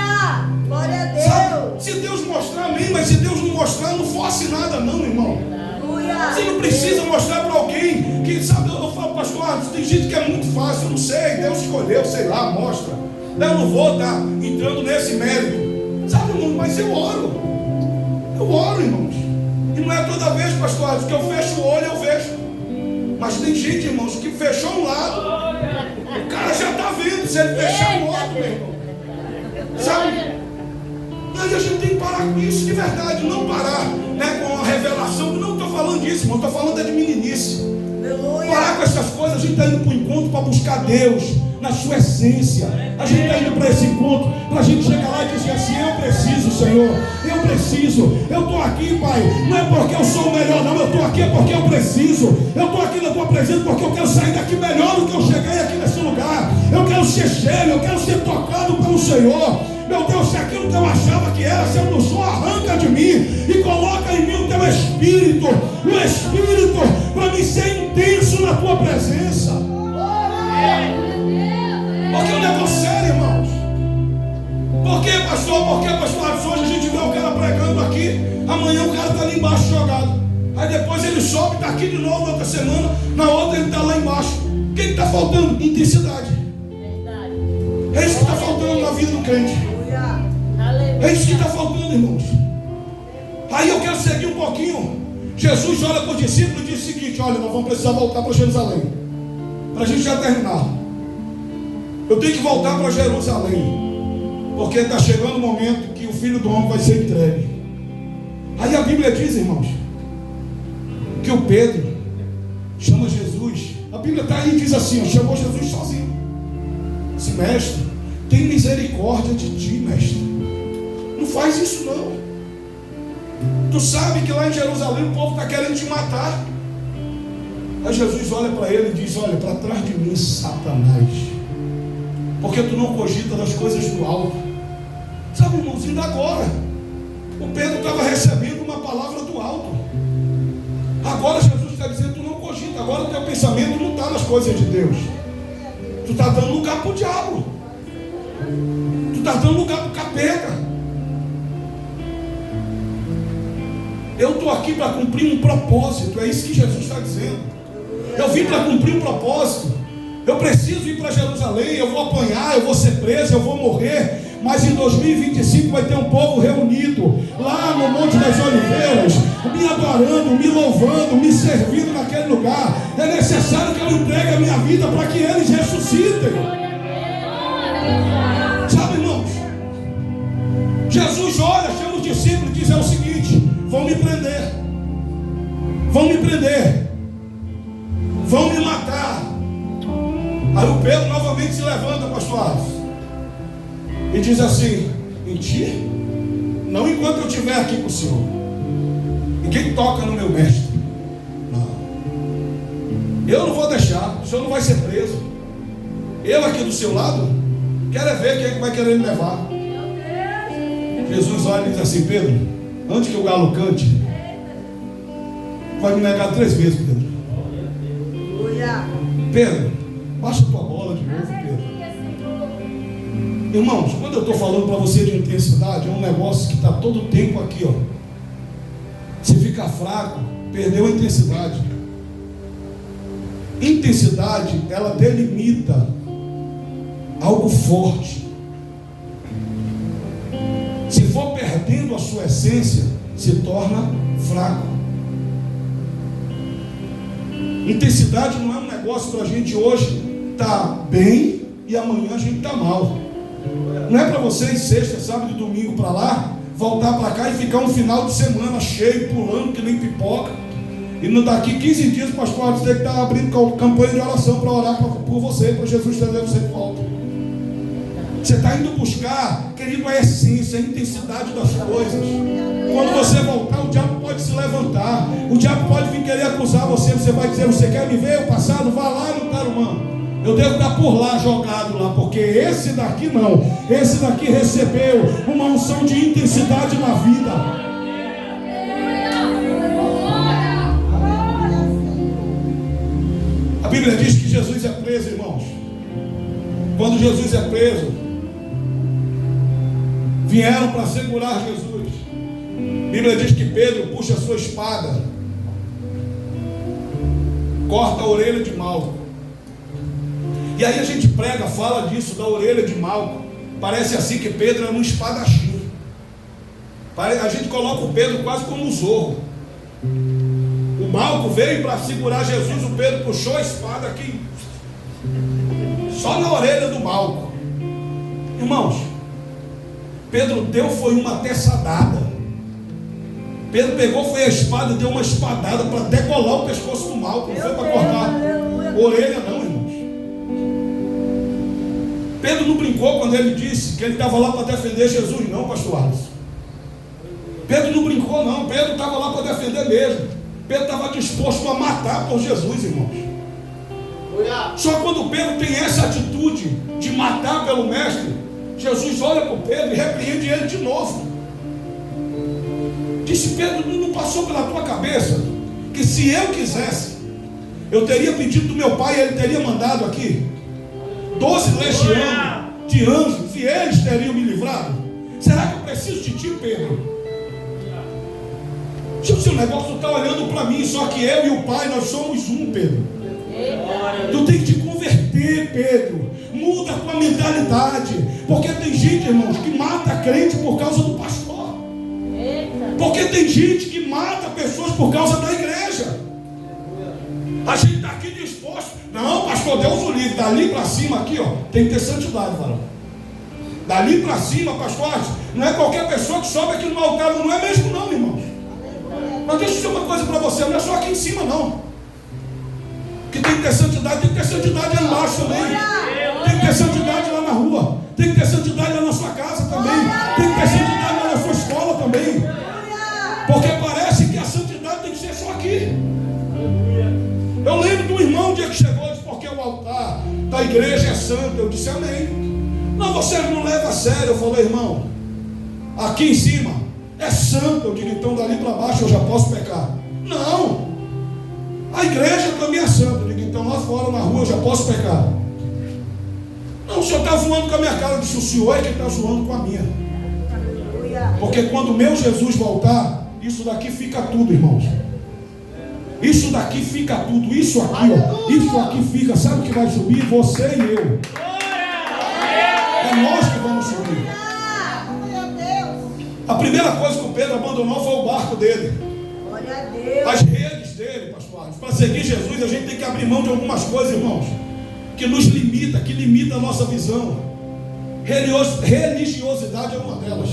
Glória a Deus! Sabe? Se Deus mostrar, amém, mas se Deus não mostrar, não force nada não, irmão. Aleluia! Você não precisa mostrar para alguém que, sabe, eu falo, pastor, tem gente que é muito fácil, eu não sei, Deus escolheu, sei lá, mostra. Eu não vou estar entrando nesse mérito. Sabe, irmão, mas eu oro, irmãos. E não é toda vez, pastor, que eu fecho o olho, eu vejo. Mas tem gente, irmãos, que fechou um lado, o cara já está vendo, se ele fechar o outro, meu irmão. Sabe? Mas a gente tem que parar com isso de verdade, não parar, né, com a revelação. Não estou falando disso, irmão, estou falando de meninice. Parar com essas coisas. A gente está indo para o encontro para buscar Deus na sua essência. A gente está indo para esse encontro para a gente chegar lá e dizer assim: eu preciso, Senhor, eu preciso, eu estou aqui, Pai, não é porque eu sou o melhor não, eu estou aqui é porque eu preciso, eu estou aqui na tua presença porque eu quero sair daqui melhor do que eu cheguei aqui nesse lugar. Eu quero ser cheio, eu quero ser tocado pelo Senhor. Meu Deus, se aquilo que eu achava que era, se eu não sou, arranca de mim e coloca em mim o teu Espírito, o Espírito, para me ser intenso na tua presença. Porque o negócio é sério, irmãos. Por que, pastor? Porque, pastor, hoje a gente vê o cara pregando aqui, amanhã o cara está ali embaixo jogado. Aí depois ele sobe, está aqui de novo na outra semana, na outra ele está lá embaixo. O que está faltando? Intensidade. É isso que está faltando na vida do crente. É isso que está faltando, irmãos. Aí eu quero seguir um pouquinho. Jesus olha para os discípulos e diz o seguinte: olha, nós vamos precisar voltar para Jerusalém. Para a gente já terminar, eu tenho que voltar para Jerusalém, porque está chegando o momento que o Filho do Homem vai ser entregue. Aí a Bíblia diz, irmãos, que o Pedro chama Jesus. A Bíblia está aí e diz assim, ó, chamou Jesus sozinho. Disse: mestre, tem misericórdia de ti, mestre. Não faz isso não. Tu sabe que lá em Jerusalém o povo está querendo te matar. Aí Jesus olha para ele e diz: olha, para trás de mim, Satanás, porque tu não cogita das coisas do alto. Sabe, irmãozinho, agora o Pedro estava recebendo uma palavra do alto. Agora Jesus está dizendo: tu não cogita. Agora o teu pensamento não está nas coisas de Deus. Tu está dando lugar para o diabo. Tu está dando lugar para o capeta. Eu estou aqui para cumprir um propósito. É isso que Jesus está dizendo. Eu vim para cumprir um propósito. Eu preciso ir para Jerusalém. Eu vou apanhar, eu vou ser preso, eu vou morrer. Mas em 2025 vai ter um povo reunido lá no Monte das Oliveiras, me adorando, me louvando, me servindo naquele lugar. É necessário que eu entregue a minha vida para que eles ressuscitem. Sabe, irmãos? Jesus olha, chama os discípulos e diz: é o seguinte, vão me prender, vão me prender, vão me matar. Aí o Pedro novamente se levanta, pastor, e diz assim: mentir? Não enquanto eu estiver aqui com o Senhor. Ninguém toca no meu mestre. Não. Eu não vou deixar. O Senhor não vai ser preso. Eu aqui do seu lado, quero ver quem é que vai querer me levar. Jesus olha e diz assim: Pedro, antes que o galo cante, vai me negar 3 vezes, Pedro. Pedro, baixa tua bola de novo, Pedro. Irmãos, quando eu estou falando para você de intensidade, é um negócio que está todo o tempo aqui, ó. Se ficar fraco, perdeu a intensidade. Intensidade, ela delimita algo forte. Se for perdendo a sua essência, se torna fraco. Intensidade não é um negócio para a gente hoje estar bem e amanhã a gente está mal. Não é para você ir sexta, sábado e domingo para lá, voltar para cá e ficar um final de semana cheio, pulando que nem pipoca. E daqui 15 dias o pastor vai ter que estar abrindo campanha de oração para orar por você, para Jesus trazer você de volta. Você está indo buscar, querido, a essência, a intensidade das coisas. Quando você voltar, o diabo pode se levantar. O diabo pode vir querer acusar você. Você vai dizer, você quer me ver o passado? Vá lá no Tarumã. Eu devo estar por lá, jogado lá, porque esse daqui não. Esse daqui recebeu uma unção de intensidade na vida. A Bíblia diz que Jesus é preso, irmãos. Quando Jesus é preso, vieram para segurar Jesus. A Bíblia diz que Pedro puxa a sua espada, corta a orelha de Malco. E aí a gente prega, fala disso, da orelha de Malco. Parece assim que Pedro era um espadachim. A gente coloca o Pedro quase como um zorro. O Malco veio para segurar Jesus, o Pedro puxou a espada aqui, só na orelha do Malco. Irmãos, Pedro deu foi uma teçadada. Pedro pegou foi a espada e deu uma espadada para decolar o pescoço do Malco. Não foi para cortar a orelha não, irmãos. Pedro não brincou quando ele disse que ele estava lá para defender Jesus, não, pastor Alisson. Pedro não brincou não, Pedro estava lá para defender mesmo. Pedro estava disposto a matar por Jesus, irmãos. Só quando Pedro tem essa atitude de matar pelo mestre, Jesus olha para Pedro e repreende ele de novo. Disse: Pedro, não passou pela tua cabeça que se eu quisesse, eu teria pedido do meu pai e ele teria mandado aqui 12 legiões de anjos e eles teriam me livrado? Será que eu preciso de ti, Pedro? Se o seu negócio está olhando para mim, só que eu e o pai, nós somos um, Pedro. Tu tem que te converter, Pedro. Muda a tua mentalidade. Porque tem gente, irmãos, que mata crente por causa do pastor. Porque tem gente que mata pessoas por causa da igreja. A gente está aqui disposto. Não, pastor, Deus o livre. Dali para cima aqui, ó, tem que ter santidade, varão. Dali para cima, pastor, não é qualquer pessoa que sobe aqui no altar. Não é mesmo não, irmãos. Mas deixa eu dizer uma coisa para você, não é só aqui em cima não. Que tem que ter santidade, tem que ter santidade lá embaixo também. Tem que ter santidade lá na rua. Tem que ter santidade lá na sua casa também. Tem que ter santidade lá na sua escola também. Porque parece que a santidade tem que ser só aqui. Eu lembro de um irmão um dia que chegou e disse: porque o altar da igreja é santo. Eu disse: amém. Não, você não leva a sério. Eu falei: irmão, aqui em cima é santo. Eu digo: então dali para baixo eu já posso pecar? Não, a igreja também é santa. Eu digo: então lá fora na rua eu já posso pecar? Não, o senhor está zoando com a minha cara. Eu disse: o senhor é que está zoando com a minha. Porque quando o meu Jesus voltar, isso daqui fica tudo, irmãos. Isso daqui fica tudo. Isso aqui, ó, isso aqui fica. Sabe o que vai subir? Você e eu. É nós que vamos subir. A primeira coisa que o Pedro abandonou foi o barco dele. Glória a Deus. As redes dele, pastor. Para seguir Jesus, a gente tem que abrir mão de algumas coisas, irmãos, que nos limita, que limita a nossa visão. Religiosidade é uma delas.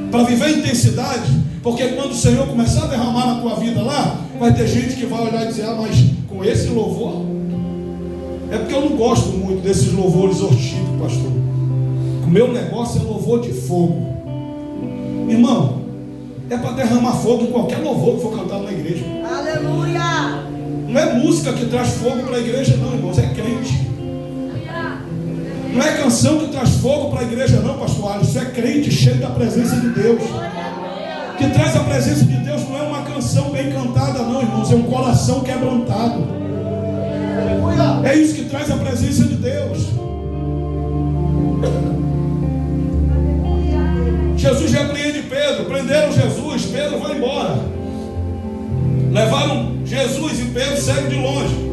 Para viver intensidade, porque quando o Senhor começar a derramar na tua vida lá, vai ter gente que vai olhar e dizer: ah, mas com esse louvor? É porque eu não gosto muito desses louvores ortípicos, pastor. O meu negócio é louvor de fogo. Irmão, é para derramar fogo em qualquer louvor que for cantado na igreja. Aleluia! Não é música que traz fogo para a igreja não, irmãos, é crente. Não é canção que traz fogo para a igreja não, pastor Alisson. Isso é crente cheio da presença de Deus. O que traz a presença de Deus não é uma canção bem cantada não, irmãos, é um coração quebrantado. É isso que traz a presença de Deus. Jesus repreende Pedro. Prenderam Jesus, Pedro vai embora. Levaram Jesus e Pedro segue de longe.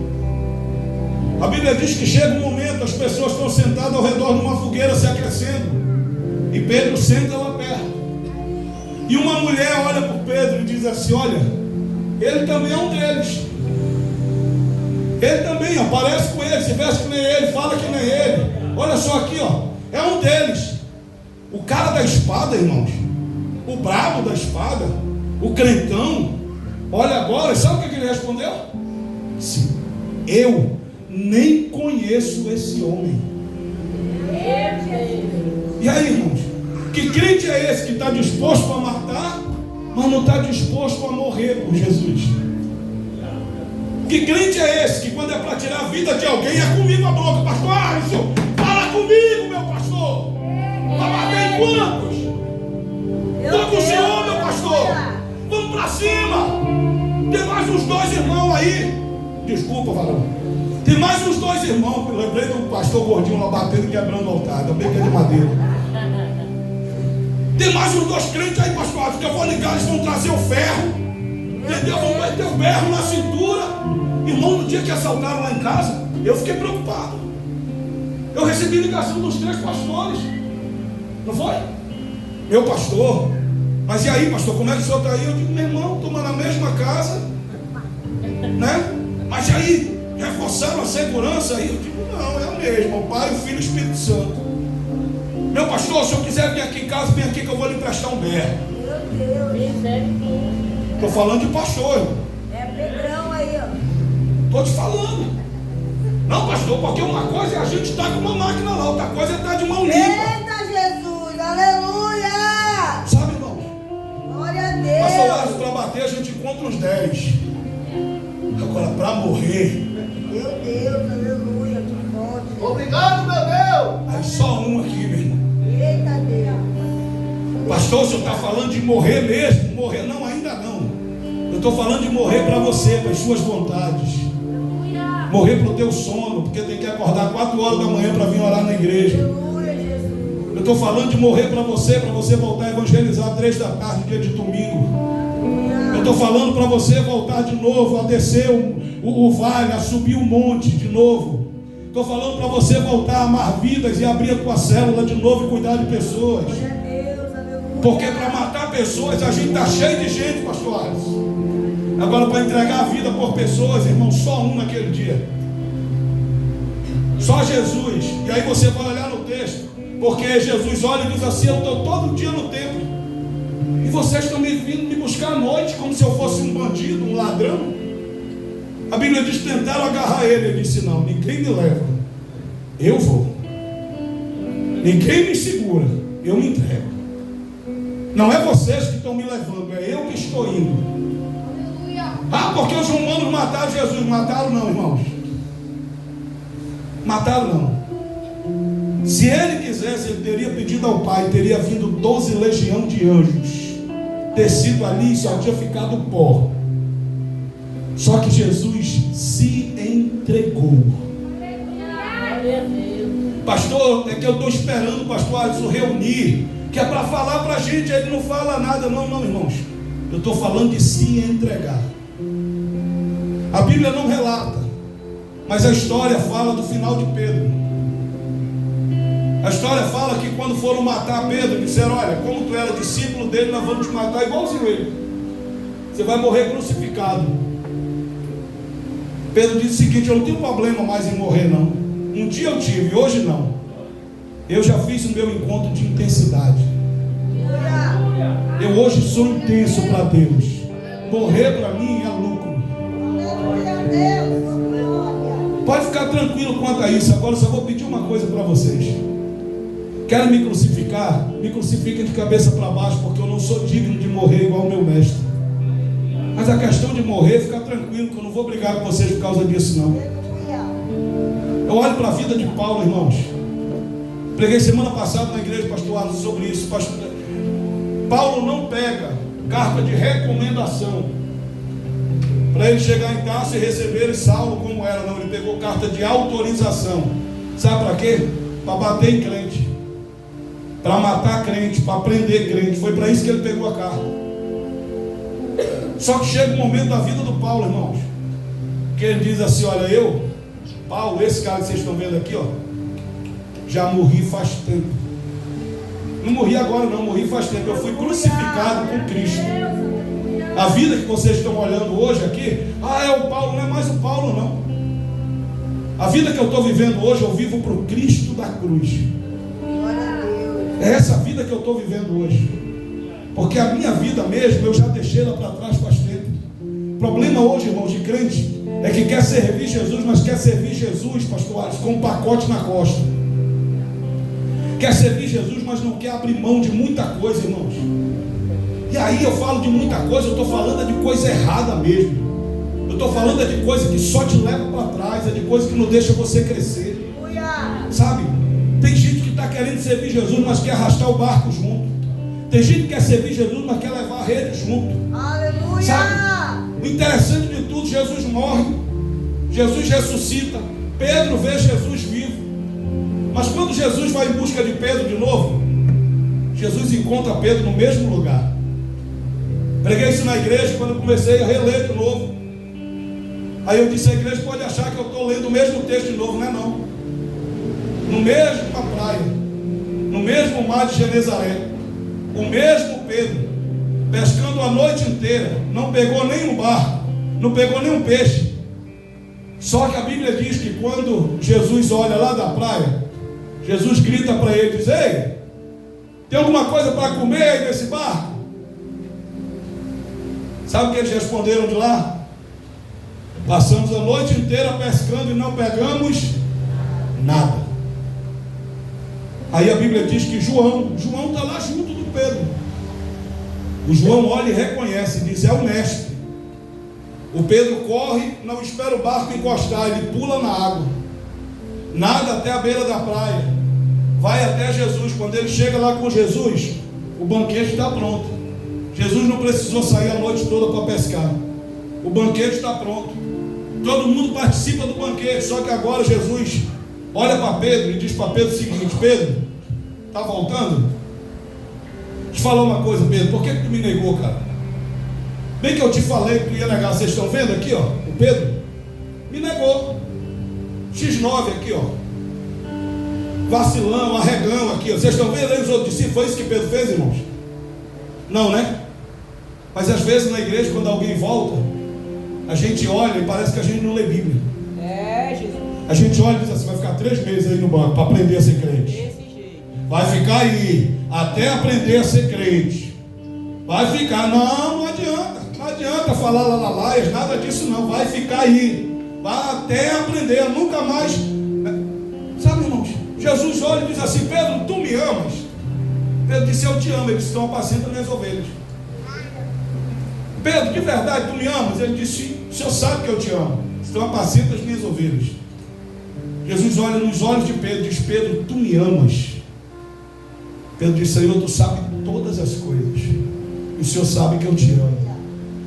A Bíblia diz que chega um momento, as pessoas estão sentadas ao redor de uma fogueira se aquecendo, e Pedro senta lá perto. E uma mulher olha para Pedro e diz assim: olha, ele também é um deles. Ele também, ó, parece com ele, se veste que nem ele, fala que nem ele. Olha só aqui, ó, é um deles. O cara da espada, irmãos, o brabo da espada, o crentão. Olha agora, sabe o que ele respondeu? Sim, eu nem conheço esse homem. E aí, irmãos, que crente é esse que está disposto a matar, mas não está disposto a morrer por Jesus? Que crente é esse que quando é para tirar a vida de alguém é comigo a boca? Pastor Alisson, fala comigo, meu pastor. Vai bater em quantos? Estou com o senhor, meu pastor. Vamos para cima. Tem mais uns 2 irmãos aí. Desculpa, varão. Tem mais uns 2 irmãos. Eu lembrei do pastor gordinho lá batendo e quebrando o altar. Também que é de madeira. Tem mais uns 2 crentes aí, pastor, que eu vou ligar, eles vão trazer o ferro. Entendeu? Vão meter o berro na cintura. Irmão, no dia que assaltaram lá em casa, eu fiquei preocupado. Eu recebi ligação dos 3 pastores. Não foi? Meu pastor. Mas e aí, pastor, como é que o senhor está aí? Eu digo, meu irmão, estamos na mesma casa, né? Mas e aí, reforçaram a segurança aí? Eu digo, não, é o mesmo, o Pai, o Filho e o Espírito Santo. Meu pastor, se eu quiser vir aqui em casa, vem aqui que eu vou lhe emprestar um berro. Meu Deus. Estou falando de pastor, irmão. É Pedrão aí, ó. Estou te falando. Não, pastor, porque uma coisa é a gente estar com uma máquina lá, outra coisa é estar de mão limpa. Eita Jesus, aleluia. Sabe, irmão? Glória a Deus. Pastor Lázaro, para bater a gente encontra uns 10. Agora, para morrer, Meu Deus, aleluia, que forte. Obrigado, meu Deus. aí só um aqui, meu irmão. Eita Deus. Pastor, o senhor está falando de morrer mesmo? Morrer não, ainda não. Eu estou falando de morrer para você, para as suas vontades. Morrer para o teu sono, porque tem que acordar 4 horas da manhã para vir orar na igreja. Aleluia, Jesus. Eu estou falando de morrer para você voltar a evangelizar 3 da tarde, dia de domingo. Eu estou falando para você voltar de novo a descer o vale, a subir o monte de novo. Estou falando para você voltar a amar vidas e abrir a tua célula de novo e cuidar de pessoas. Glória a Deus, aleluia. Porque para matar pessoas a gente está cheio de gente, pastores. Agora para entregar a vida por pessoas, irmão, só um naquele dia. Só Jesus. E aí você vai olhar no texto, porque Jesus olha e diz assim: eu estou todo dia no templo, e vocês estão vindo me buscar à noite, como se eu fosse um bandido, um ladrão. A Bíblia diz que tentaram agarrar ele. Ele disse: não, ninguém me leva, eu vou. Ninguém me segura, eu me entrego. Não é vocês que estão me levando, é eu que estou indo. Ah, porque os romanos mataram Jesus. Mataram não, irmãos. Mataram não. Se ele quisesse, ele teria pedido ao Pai, teria vindo 12 legião de anjos, descido ali e só tinha ficado pó. Só que Jesus se entregou. Pastor, é que eu estou esperando o pastor Alisson reunir, que é para falar para a gente. Ele não fala nada. Não, irmãos. Eu estou falando de se entregar. A Bíblia não relata, mas a história fala do final de Pedro. A história fala que quando foram matar Pedro, disseram: olha, como tu era discípulo dele, nós vamos te matar igualzinho ele. Você vai morrer crucificado. Pedro disse o seguinte: eu não tenho problema mais em morrer não. Um dia eu tive, hoje não. Eu já fiz o meu encontro de intensidade. Eu hoje sou intenso para Deus. Morrer para mim é lucro. Pode ficar tranquilo quanto a isso. Agora eu só vou pedir uma coisa para vocês. Querem me crucificar? Me crucifiquem de cabeça para baixo, porque eu não sou digno de morrer igual o meu mestre. Mas a questão de morrer, fica tranquilo, que eu não vou brigar com vocês por causa disso não. Eu olho para a vida de Paulo, irmãos. Preguei semana passada na igreja, pastor Arthur, sobre isso. Paulo não pega carta de recomendação para ele chegar em Tarso e receber Saulo como era. Não, ele pegou carta de autorização. Sabe para quê? Para bater em crente, para matar crente, para prender crente. Foi para isso que ele pegou a carta. Só que chega um momento da vida do Paulo, irmãos, que ele diz assim: olha, eu, Paulo, esse cara que vocês estão vendo aqui, ó, já morri faz tempo. Não morri agora não, morri faz tempo. Eu fui crucificado com Cristo. A vida que vocês estão olhando hoje aqui, é o Paulo, não é mais o Paulo não. A vida que eu estou vivendo hoje, eu vivo para o Cristo da cruz. Glória a Deus. É essa vida que eu estou vivendo hoje. Porque a minha vida mesmo, eu já deixei ela para trás faz tempo. O problema hoje, irmãos, de crente, é que quer servir Jesus, mas quer servir Jesus, pastor Alisson, com um pacote na costa. Quer servir Jesus, mas não quer abrir mão de muita coisa, irmãos. E aí eu falo de muita coisa, eu estou falando de coisa errada mesmo. Eu estou falando de coisa que só te leva para trás, é de coisa que não deixa você crescer. Aleluia. Sabe? Tem gente que está querendo servir Jesus, mas quer arrastar o barco junto. Tem gente que quer servir Jesus, mas quer levar a rede junto. Aleluia. Sabe? O interessante de tudo, Jesus morre, Jesus ressuscita, Pedro vê Jesus vivo. Mas quando Jesus vai em busca de Pedro de novo, Jesus encontra Pedro no mesmo lugar. Preguei isso na igreja quando eu comecei a reler de novo. Aí eu disse: a igreja pode achar que eu estou lendo o mesmo texto de novo, não é não. No mesmo praia, no mesmo mar de Genezaré, o mesmo Pedro, pescando a noite inteira, não pegou nenhum barco, não pegou nenhum peixe. Só que a Bíblia diz que quando Jesus olha lá da praia, Jesus grita para ele, diz: ei, tem alguma coisa para comer aí nesse barco? Sabe o que eles responderam de lá? Passamos a noite inteira pescando e não pegamos nada. Aí a Bíblia diz que João está lá junto do Pedro. O João olha e reconhece, diz: é o mestre. O Pedro corre, não espera o barco encostar, ele pula na água, nada até a beira da praia, vai até Jesus. Quando ele chega lá com Jesus, o banquete está pronto. Jesus não precisou sair a noite toda para pescar. O banquete está pronto. Todo mundo participa do banquete. Só que agora Jesus olha para Pedro e diz para Pedro o seguinte: Pedro, está voltando? Deixa eu falar uma coisa, Pedro, por que tu me negou, cara? Bem que eu te falei que tu ia negar. Vocês estão vendo aqui, ó, o Pedro me negou. X9 aqui, ó, vacilão, arregão aqui, ó. Vocês estão vendo aí os outros discípulos? Foi isso que Pedro fez, irmãos? Não, né? Mas às vezes na igreja, quando alguém volta, a gente olha e parece que a gente não lê Bíblia. É, Jesus. A gente olha e diz assim: vai ficar 3 meses aí no banco para aprender a ser crente. Desse jeito. Vai ficar aí até aprender a ser crente. Vai ficar, não adianta. Não adianta falar lá na laia, nada disso não. Vai ficar aí, vai até aprender, nunca mais. Sabe, irmãos, Jesus olha e diz assim: Pedro, tu me amas? Pedro disse: eu te amo. Ele disse: então apacenta minhas ovelhas. Pedro, de verdade tu me amas? Ele disse: o Senhor sabe que eu te amo. Então apacenta as minhas ovelhas. Jesus olha nos olhos de Pedro e diz: Pedro, tu me amas? Pedro disse: Senhor, tu sabes todas as coisas, e o Senhor sabe que eu te amo.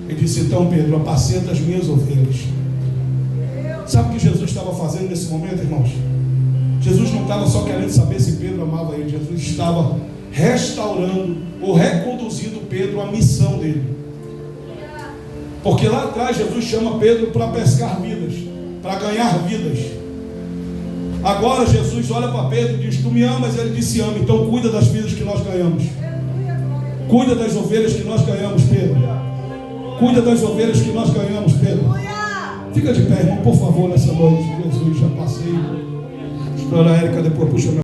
Ele disse: então, Pedro, apacenta as minhas ovelhas. Sabe o que Jesus estava fazendo nesse momento, irmãos? Jesus não estava só querendo saber se Pedro amava ele. Jesus estava restaurando ou reconduzindo Pedro à missão dele. Porque lá atrás Jesus chama Pedro para pescar vidas, para ganhar vidas. Agora Jesus olha para Pedro e diz: tu me amas? Ele disse: ama. Então cuida das vidas que nós ganhamos. Cuida das ovelhas que nós ganhamos, Pedro. Cuida das ovelhas que nós ganhamos, Pedro. Fica de pé, irmão, por favor, nessa noite. Jesus, já passei. Espera a Érica, depois puxa meu.